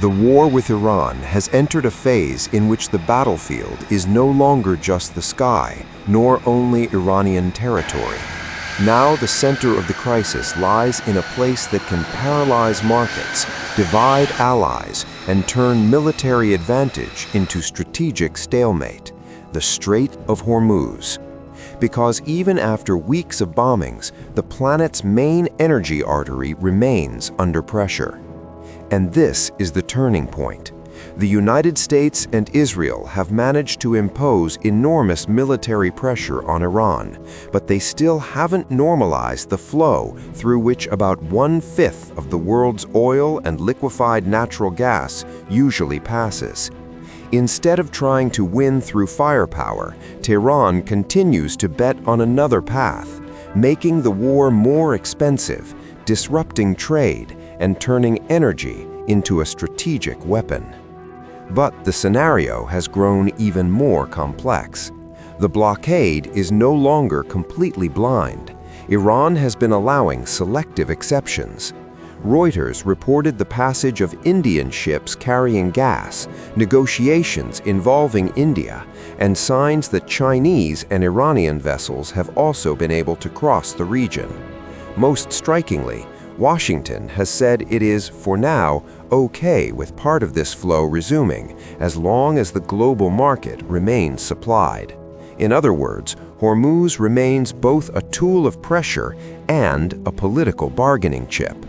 The war with Iran has entered a phase in which the battlefield is no longer just the sky, nor only Iranian territory. Now the center of the crisis lies in a place that can paralyze markets, divide allies, and turn military advantage into strategic stalemate: the Strait of Hormuz. Because even after weeks of bombings, the planet's main energy artery remains under pressure. And this is the turning point. The United States and Israel have managed to impose enormous military pressure on Iran, but they still haven't normalized the flow through which about 1/5 of the world's oil and liquefied natural gas usually passes. Instead of trying to win through firepower, Tehran continues to bet on another path, making the war more expensive, disrupting trade, and turning energy into a strategic weapon. But the scenario has grown even more complex. The blockade is no longer completely blind. Iran has been allowing selective exceptions. Reuters reported the passage of Indian ships carrying gas, negotiations involving India, and signs that Chinese and Iranian vessels have also been able to cross the region. Most strikingly, Washington has said it is, for now, okay with part of this flow resuming, as long as the global market remains supplied. In other words, Hormuz remains both a tool of pressure and a political bargaining chip.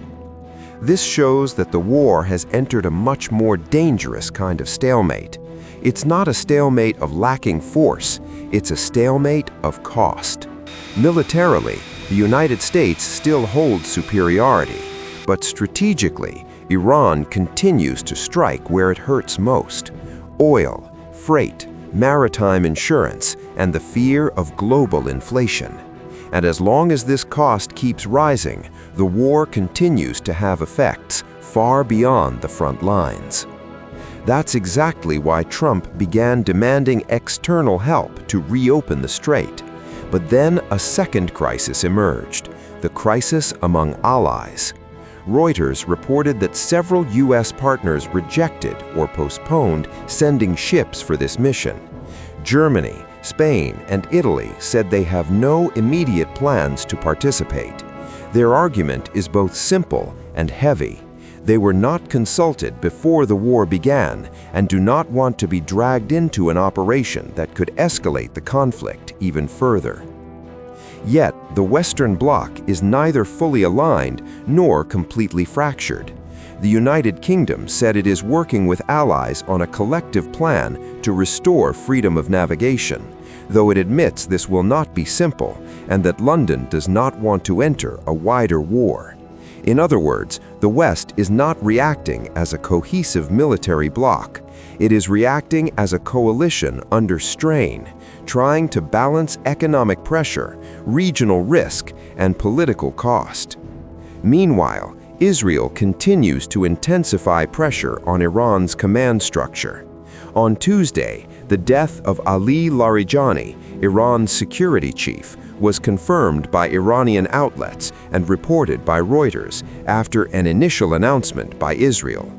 This shows that the war has entered a much more dangerous kind of stalemate. It's not a stalemate of lacking force, it's a stalemate of cost. Militarily, the United States still holds superiority, but strategically, Iran continues to strike where it hurts most: oil, freight, maritime insurance, and the fear of global inflation. And as long as this cost keeps rising, the war continues to have effects far beyond the front lines. That's exactly why Trump began demanding external help to reopen the strait. But then a second crisis emerged: the crisis among allies. Reuters reported that several U.S. partners rejected or postponed sending ships for this mission. Germany, Spain, and Italy said they have no immediate plans to participate. Their argument is both simple and heavy. They were not consulted before the war began and do not want to be dragged into an operation that could escalate the conflict even further. Yet, the Western Bloc is neither fully aligned nor completely fractured. The United Kingdom said it is working with allies on a collective plan to restore freedom of navigation, though it admits this will not be simple and that London does not want to enter a wider war. In other words, the West is not reacting as a cohesive military bloc. It is reacting as a coalition under strain, trying to balance economic pressure, regional risk, and political cost. Meanwhile, Israel continues to intensify pressure on Iran's command structure. On Tuesday, the death of Ali Larijani, Iran's security chief, was confirmed by Iranian outlets and reported by Reuters after an initial announcement by Israel.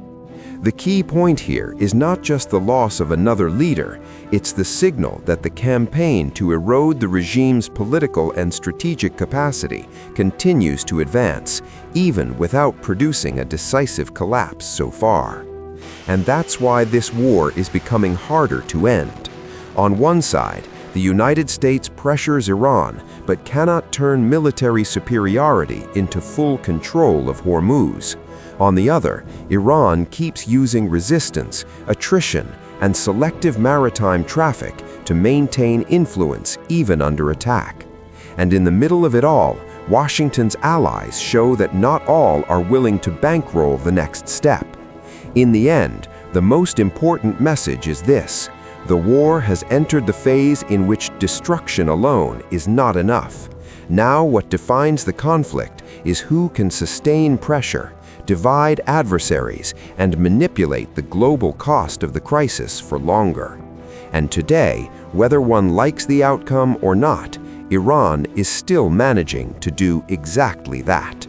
The key point here is not just the loss of another leader, it's the signal that the campaign to erode the regime's political and strategic capacity continues to advance, even without producing a decisive collapse so far. And that's why this war is becoming harder to end. On one side, the United States pressures Iran but cannot turn military superiority into full control of Hormuz. On the other, Iran keeps using resistance, attrition, and selective maritime traffic to maintain influence even under attack. And in the middle of it all, Washington's allies show that not all are willing to bankroll the next step. In the end, the most important message is this: the war has entered the phase in which destruction alone is not enough. Now what defines the conflict is who can sustain pressure, divide adversaries, and manipulate the global cost of the crisis for longer. And today, whether one likes the outcome or not, Iran is still managing to do exactly that.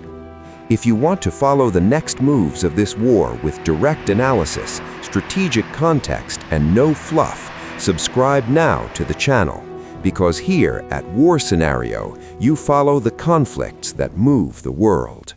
If you want to follow the next moves of this war with direct analysis, strategic context, and no fluff, subscribe now to the channel. Because here at War Scenario, you follow the conflicts that move the world.